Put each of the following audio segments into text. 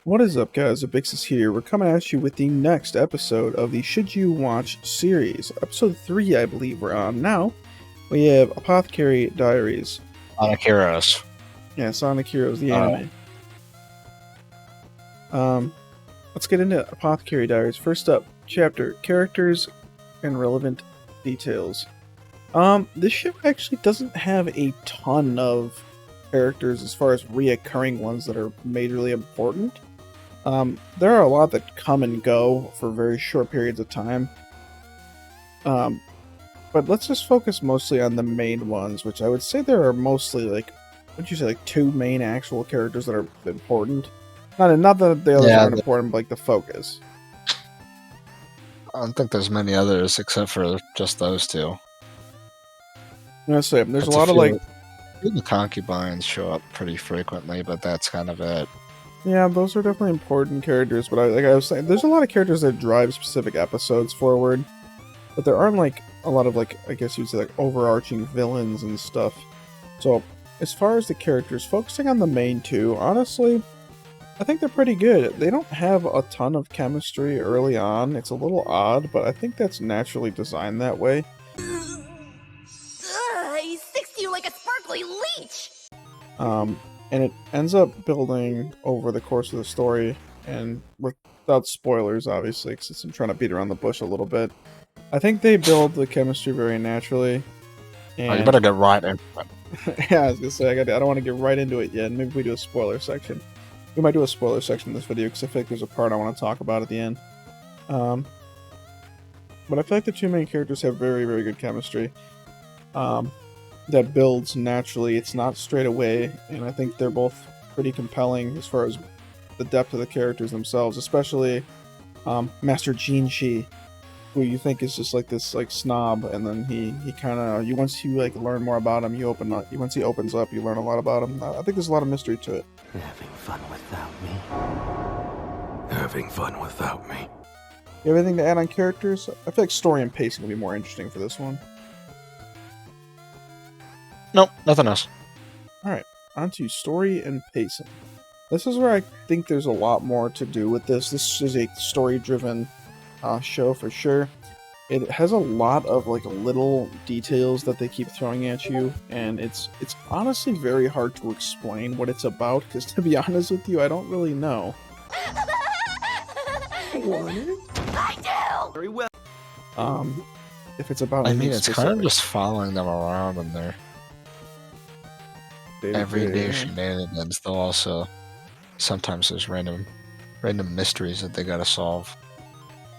What is up, guys? Abixis here. We're coming at you with the next episode of the Should You Watch series. Episode 3, I believe we're on now. We have Apothecary Diaries. Sonic Heroes. Yeah, Sonic Heroes, the anime. Let's get into Apothecary Diaries. First up, chapter, characters and relevant details. This show actually doesn't have a ton of characters as far as reoccurring ones that are majorly important. There are a lot that come and go for very short periods of time. But let's just focus mostly on the main ones, which I would say there are mostly like two main actual characters that are important. Not that the others aren't important, but like the focus. I don't think there's many others except for just those two. I'm gonna say there's a lot of like the concubines show up pretty frequently, but that's kind of it. Yeah, those are definitely important characters, but like I was saying, there's a lot of characters that drive specific episodes forward, but there aren't like a lot of like, I guess you'd say like overarching villains and stuff. So as far as the characters, focusing on the main two, honestly, I think they're pretty good. They don't have a ton of chemistry early on. It's a little odd, but I think that's naturally designed that way. He sticks to you like a sparkly leech! And it ends up building over the course of the story, and without spoilers, obviously, because I'm trying to beat around the bush a little bit. I think they build the chemistry very naturally. And you better get right into it. Yeah, I was gonna say, I don't want to get right into it yet. Maybe we do a spoiler section. We might do a spoiler section in this video, because I feel like there's a part I want to talk about at the end. But I feel like the two main characters have very, very good chemistry. That builds naturally. It's not straight away, and I think they're both pretty compelling as far as the depth of the characters themselves, especially Master Jinshi, who you think is just like this like snob, and then he kind of once you like learn more about him, once he opens up, you learn a lot about him. I think there's a lot of mystery to it. Having fun without me. Having fun without me. You have anything to add on characters? I feel like story and pacing will be more interesting for this one. Nope, nothing else. Alright, on to story and pacing. This is where I think there's a lot more to do with this. This is a story-driven show for sure. It has a lot of like little details that they keep throwing at you, and it's honestly very hard to explain what it's about, because to be honest with you, I don't really know. I do! Very well. If it's about I mean, it's specific. kind of just following them around in their everyday shenanigans, though also sometimes there's random mysteries that they gotta solve.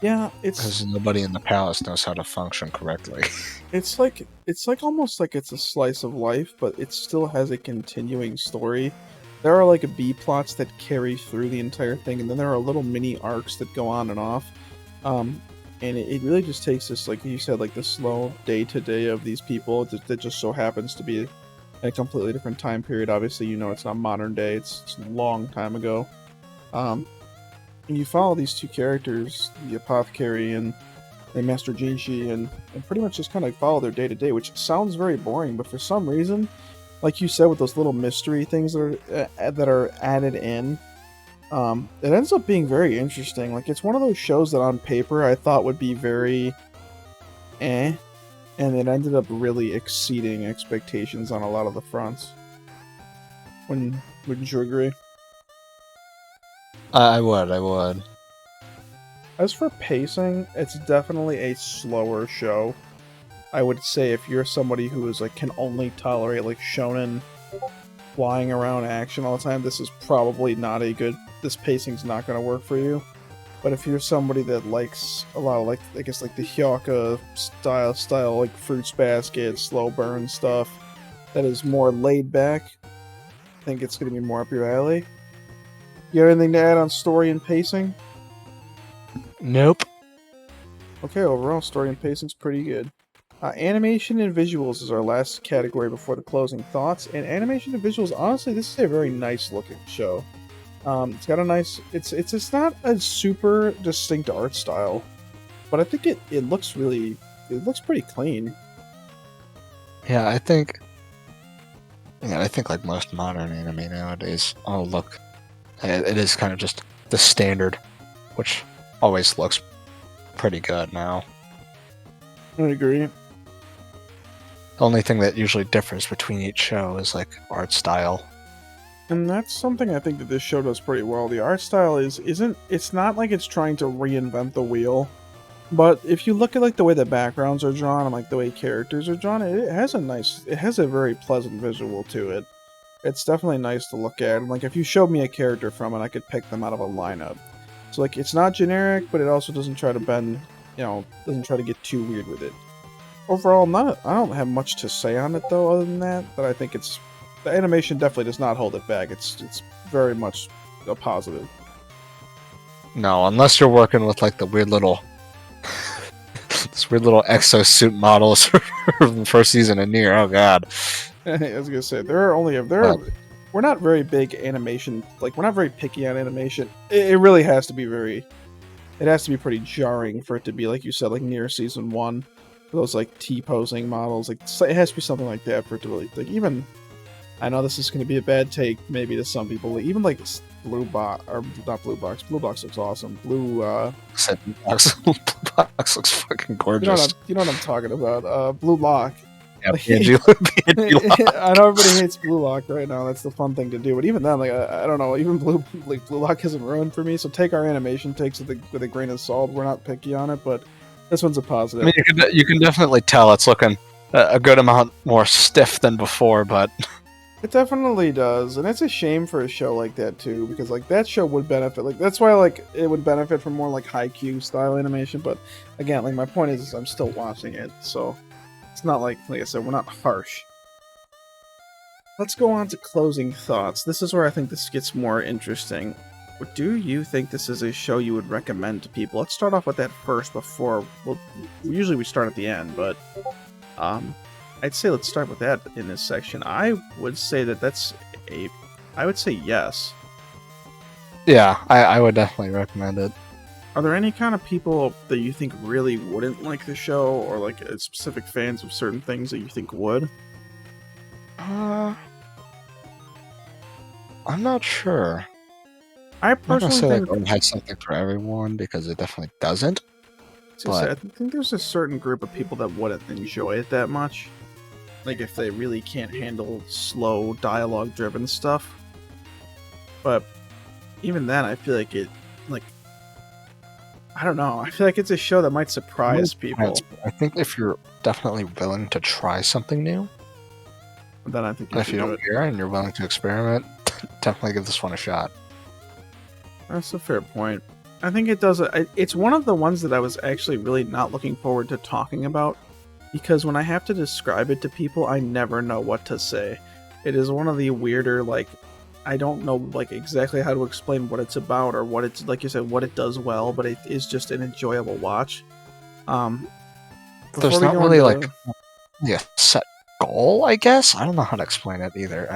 Yeah, because nobody in the palace knows how to function correctly. It's like almost like it's a slice of life, but it still has a continuing story. There are like B plots that carry through the entire thing, and then there are little mini arcs that go on and off. And it really just takes this, like you said, like the slow day-to-day of these people that just so happens to be in a completely different time period. Obviously, you know, it's not modern day, it's a long time ago. And you follow these two characters, the Apothecary and Master Jinshi, and pretty much just kind of follow their day-to-day, which sounds very boring, but for some reason, like you said, with those little mystery things that are added in, it ends up being very interesting. Like, it's one of those shows that on paper I thought would be very and it ended up really exceeding expectations on a lot of the fronts. Wouldn't you agree? I would. As for pacing, it's definitely a slower show. I would say if you're somebody who is like can only tolerate like shonen flying around action all the time, this is probably not this pacing's not going to work for you. But if you're somebody that likes a lot of like, I guess like the Hyoka style like Fruits Basket, slow burn stuff that is more laid back, I think it's going to be more up your alley. You have anything to add on story and pacing? Nope. Okay, overall story and pacing's pretty good. Animation and visuals is our last category before the closing thoughts. And animation and visuals, honestly, this is a very nice looking show. It's got a nice, it's not a super distinct art style, but I think it looks pretty clean. Yeah, I think like most modern anime nowadays, it is kind of just the standard, which always looks pretty good now. I agree. The only thing that usually differs between each show is like art style. And that's something I think that this show does pretty well. The art style it's not like it's trying to reinvent the wheel. But if you look at like the way the backgrounds are drawn and like the way characters are drawn, it has a very pleasant visual to it. It's definitely nice to look at. And like if you showed me a character from it, I could pick them out of a lineup. So like it's not generic, but it also doesn't try to bend, doesn't try to get too weird with it. Overall, I don't have much to say on it though, other than that. But I think the animation definitely does not hold it back. It's very much a positive. No, unless you're working with like the weird little this weird little exosuit models from the first season of Nier. Oh god. I was gonna say we're not very big animation. Like we're not very picky on animation. It really has to be it has to be pretty jarring for it to be like you said, like Nier season 1. Those like T-posing models, like it has to be something like that for it to really like even. I know this is going to be a bad take, maybe to some people. Even like Blue Box, or not Blue Box. Blue Box looks awesome. Blue Box looks fucking gorgeous. You know what I'm talking about. Blue Lock. Yeah, I know everybody hates Blue Lock right now. That's the fun thing to do. But even then, like I don't know. Even Blue Lock isn't ruined for me. So take our animation takes with a grain of salt. We're not picky on it, but this one's a positive. I mean, you can definitely tell it's looking a good amount more stiff than before, but. It definitely does, and it's a shame for a show like that too, because like that show would benefit. Like that's why like it would benefit from more like Haikyuu style animation. But again, like my point is I'm still watching it, so it's not like I said, we're not harsh. Let's go on to closing thoughts. This is where I think this gets more interesting. Do you think this is a show you would recommend to people? Let's start off with that first before. Well, usually we start at the end, but I'd say let's start with that in this section. I would say I would say yes. Yeah, I would definitely recommend it. Are there any kind of people that you think really wouldn't like the show, or like specific fans of certain things that you think would? I'm not sure. I personally think it had something for everyone because it definitely doesn't. I think there's a certain group of people that wouldn't enjoy it that much. Like if they really can't handle slow dialogue-driven stuff. But even then, I feel like I don't know. I feel like it's a show that might surprise people. I think if you're definitely willing to try something new, then I think if you don't care and you're willing to experiment, definitely give this one a shot. That's a fair point. I think it does. It's one of the ones that I was actually really not looking forward to talking about, because when I have to describe it to people, I never know what to say. It is one of the weirder, like, I don't know like exactly how to explain what it's about or what it's, like you said, what it does well, but it is just an enjoyable watch. There's not really like a set goal, I guess. I don't know how to explain it either.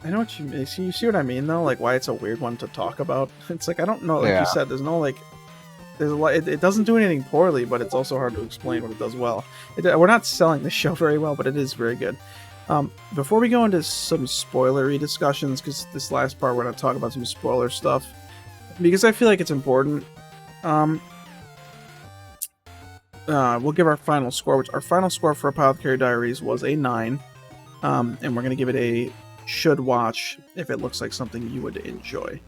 I know what you mean. You see what I mean, though? Like, why it's a weird one to talk about. It's like, I don't know. Like you said, there's no, like... There's a lot, it doesn't do anything poorly, but it's also hard to explain what it does well. We're not selling the show very well, but it is very good. Before we go into some spoilery discussions, because this last part we're going to talk about some spoiler stuff, because I feel like it's important, we'll give our final score, which our final score for Apothecary Diaries was a 9, and we're going to give it a should watch if it looks like something you would enjoy.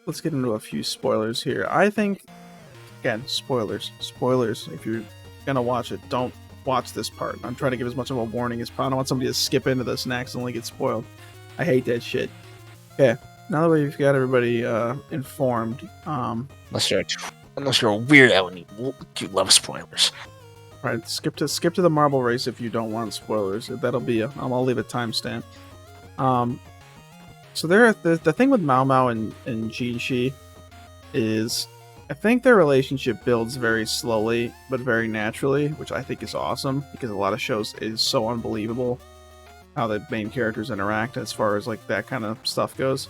Let's get into a few spoilers here. I think, again, spoilers. If you're gonna watch it, don't watch this part. I'm trying to give as much of a warning as possible. I don't want somebody to skip into this and accidentally get spoiled. I hate that shit. Okay, now that we've got everybody informed, unless you're a weirdo and you love spoilers. Right, skip to the marble race if you don't want spoilers. That'll be I'll leave a timestamp. So the thing with Mao Mao and Jinshi is, I think their relationship builds very slowly but very naturally, which I think is awesome, because a lot of shows is so unbelievable how the main characters interact as far as like that kind of stuff goes.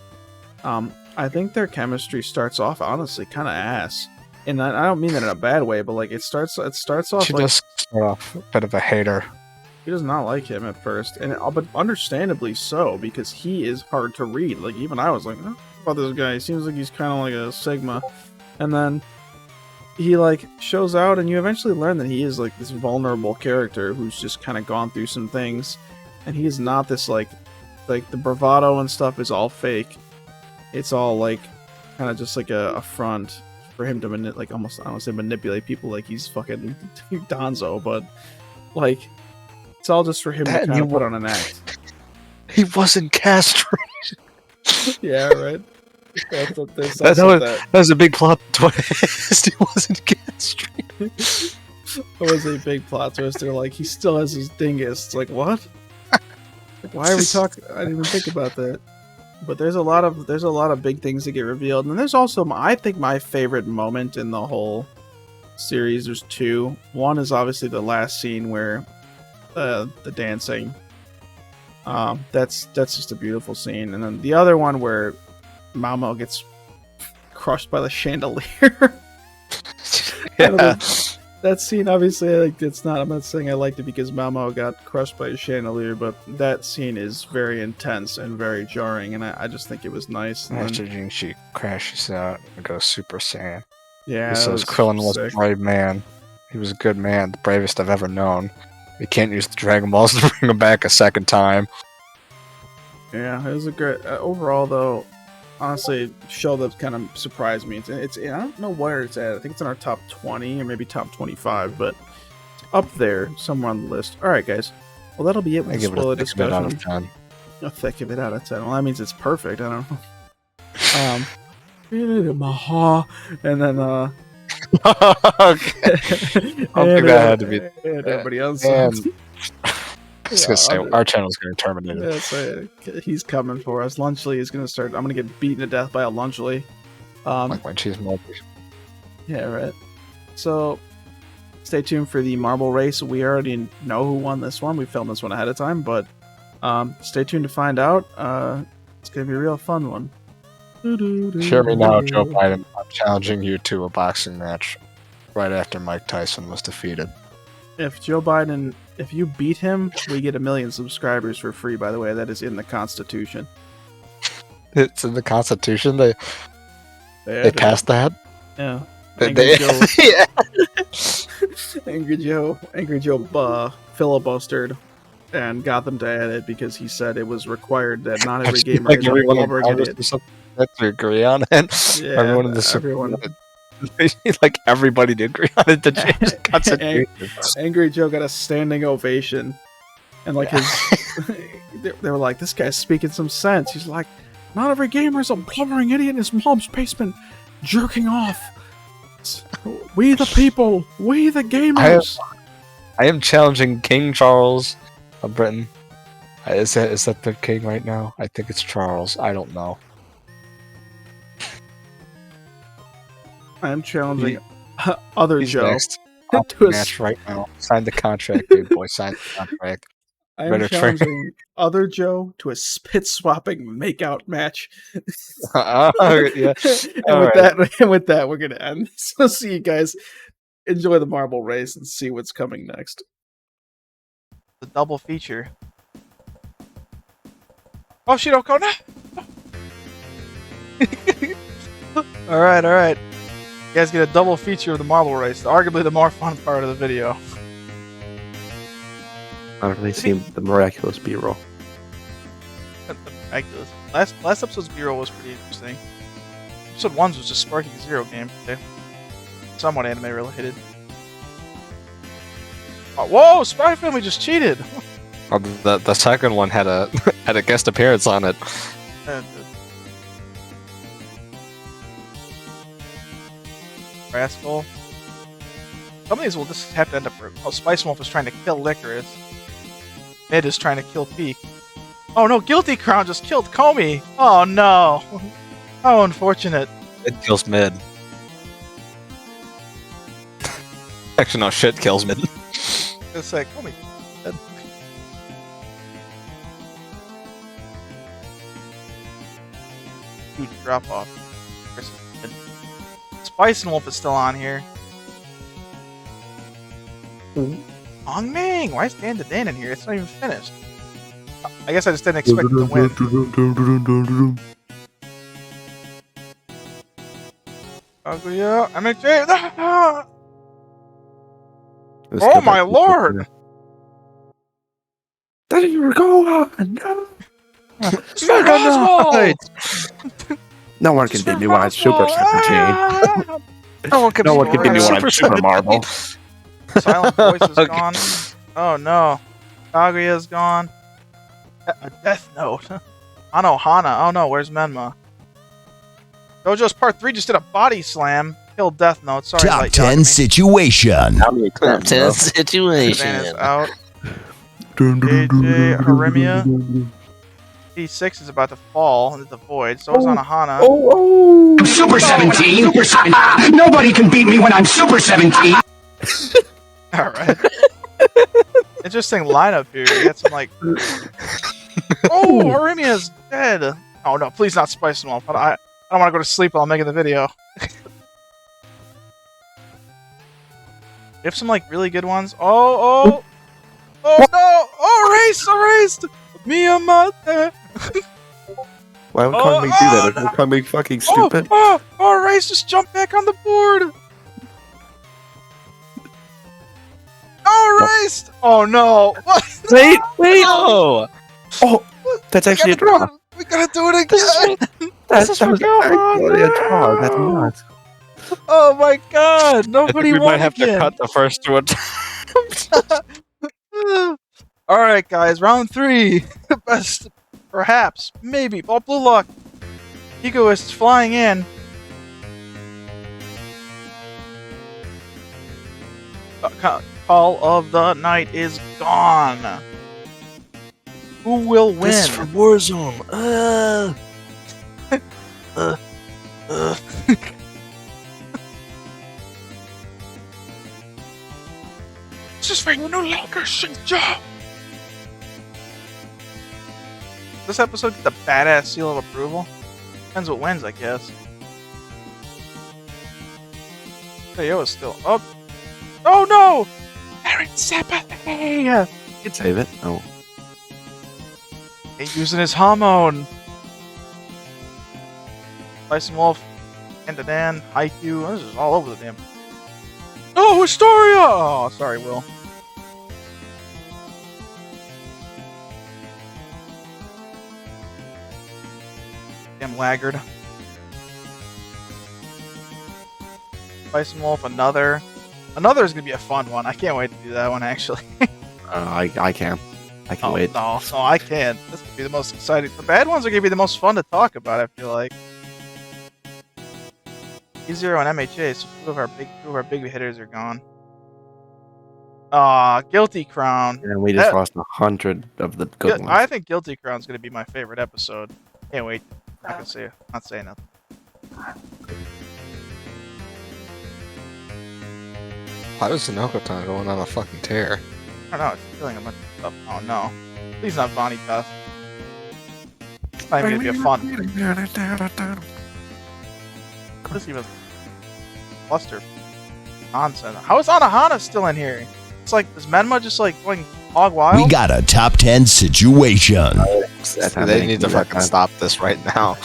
I think their chemistry starts off honestly kind of ass, and I don't mean that in a bad way, but like it starts off. She like, does start off a bit of a hater. He does not like him at first, and but understandably so, because he is hard to read. Like, even I was like, "Huh, about this guy, he seems like he's kind of like a Sigma," and then he like shows out, and you eventually learn that he is like this vulnerable character who's just kind of gone through some things, and he is not this like the bravado and stuff is all fake. It's all like kind of just like a front for him to almost I don't want to say manipulate people like he's fucking Donzo, but like. It's all just for him to kind of put on an act. He wasn't castrated. Yeah, right. That was a big plot twist. He wasn't castrated. That was a big plot twist. They're like, he still has his dingus. It's like, what? Like, why are we talking? I didn't even think about that. But there's a lot of big things that get revealed, and there's also, I think, my favorite moment in the whole series. There's two. One is obviously the last scene where the dancing. That's just a beautiful scene, and then the other one where Mamo gets crushed by the chandelier. Yeah. That scene, obviously, like it's not. I'm not saying I liked it because Mamo got crushed by a chandelier, but that scene is very intense and very jarring, and I just think it was nice. And After she crashes out and goes Super Saiyan. yeah, He says Krillin was a brave man. He was a good man, the bravest I've ever known. You can't use the Dragon Balls to bring him back a second time. Yeah, it was a great. Overall, though, honestly, show that kind of surprised me. It's I don't know where it's at. I think it's in our top 20 or maybe top 25, but it's up there somewhere on the list. All right, guys. Well, that'll be it with the spoiler discussion. Out of 10. A thick of it out of 10. Well, that means it's perfect. I don't know. And then Okay. I had to be. And everybody else. I was gonna say our channel's gonna terminate it. Yeah, so he's coming for us. Lunchly is gonna start. I'm gonna get beaten to death by a Lunchly. Like when she's multi. Yeah, right. So stay tuned for the marble race. We already know who won this one. We filmed this one ahead of time, but stay tuned to find out. It's gonna be a real fun one. Hear me now, Joe Biden. I'm challenging you to a boxing match right after Mike Tyson was defeated. If Joe Biden, if you beat him, we get 1 million subscribers for free, by the way. That is in the Constitution. It's in the Constitution? They passed that? Yeah. Angry Joe, Angry Joe filibustered and got them to add it because he said it was required that not every gamer is a blubbering idiot. To agree on it. Yeah, everyone in the like everybody did agree on it to change the Constitution. Angry Joe got a standing ovation, and like they were like, "This guy's speaking some sense." He's like, "Not every gamer is a blubbering idiot in his mom's basement, jerking off. We the people, we the gamers." I am challenging King Charles of Britain. Is that the king right now? I think it's Charles. I don't know. I'm challenging other Joe next. to a match right now. Sign the contract, big boy. Sign the contract. I am challenging other Joe to a spit swapping makeout match. Yeah. And with that, we're gonna end. So see you guys. Enjoy the marble race and see what's coming next. The double feature. Oh shit! Oh no! All right. You guys get a double feature of the marble race. Arguably the more fun part of the video. I don't really see the miraculous B-roll. The miraculous. Last episode's B-roll was pretty interesting. Episode 1's was just Sparking Zero gameplay. Somewhat anime related. Oh, whoa! Spy Family just cheated! Oh, the second one had a had a guest appearance on it. Rascal. Some of these will just have to end up. Oh, Spice Wolf is trying to kill Licorice. Mid is trying to kill Peak. Oh no, Guilty Crown just killed Comey! Oh no! How unfortunate. It kills Mid. Actually, no, shit kills Mid. It's like, Comey. Huge drop off. Spice and Wolf is still on here. Ming! Why is Dan in here? It's not even finished. I guess I just didn't expect it to win. Kaguya, MJ! Oh my lord! There you go! No! Mr. Oswald! No one can beat me when I'm Super 17. No one can No one can beat me when I'm Super Marble. Silent voice is Okay. gone. Oh no. Kaguya's gone. A death note. Anohana. Oh no, where's Menma? Dojo's part 3 just did a body slam. Killed Death Note. Sorry, Top Light 10 Yagami. situation. Top 10 situation. Savannah's out. JJ, Harimia. P6 is about to fall into the void. So is Anohana. I'm Super 17. Super 17. Nobody can beat me when I'm Super 17. Alright. Interesting lineup here. You got some like. Oh, Harimia's dead. Oh no, please not Spice and Wolf. I don't want to go to sleep while I'm making the video. You have some like really good ones. Oh no! Oh, erased! Miyamate! Why would Kong Ming do that? Isn't Kong Ming fucking stupid? Oh, erased! Just jump back on the board! Oh, erased! Oh no! Wait! No! Oh, that's actually a draw. We gotta do it again! That was actually a draw. That's nuts. Oh my god! I Nobody think we won might have again. to cut the first one. Alright, guys, round 3. Best, perhaps, maybe. Oh, blue luck. Egoists flying in. Call of the night is gone. Who will win? This is from Warzone. This is for no longer job. This episode get the badass seal of approval. Depends what wins, I guess. KO is still up. Oh no! Aaron sympathy! You can save it. Oh. Ain't using his hormone. Bison Wolf, Dan, Haikyuu. This is all over the damn. Oh, Astoria! Oh, sorry, Will. Damn laggard. Bison Wolf, another. Another is gonna be a fun one. I can't wait to do that one, actually. I can. I can Oh, wait. no, I can't. This could be the most exciting. The bad ones are gonna be the most fun to talk about, I feel like. E0 and MHA, so two of our big hitters are gone. Guilty Crown. And we just lost 100 of the good ones. I think Guilty Crown's gonna be my favorite episode. Can't wait. I can say not saying nothing. Why was Sunokotan going on a fucking tear? I don't know, it's killing a bunch of stuff. Oh no. Please not Bonnie Tuff. It's not even gonna be a fun. This even cluster nonsense. How is Anohana still in here? It's like, is Menma just like going hog wild? We got a top 10 situation. They need to fucking stop this right now.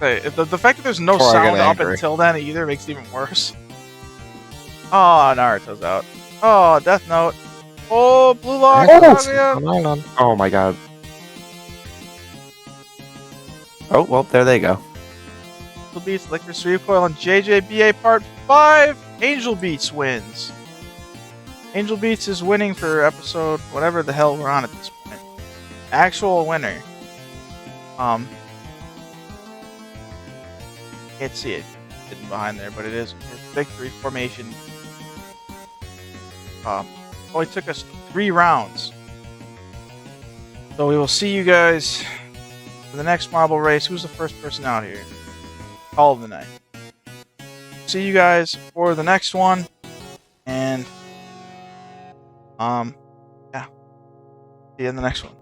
Hey, the fact that there's no Before I sound get up angry. until then either makes it even worse. Oh, Naruto's out. Oh, Death Note. Oh, Blue Lock. Kaguya. Oh my god. Oh, well, there they go. Angel Beats, Licorice Recoil, and JJBA Part 5. Angel Beats wins. Angel Beats is winning for episode whatever the hell we're on at this point. Actual winner. Can't see it hidden behind there, but it is victory formation. Only took us 3 rounds. So we will see you guys for the next marble race. Who's the first person out here? Call of the night. See you guys for the next one. And yeah. See you in the next one.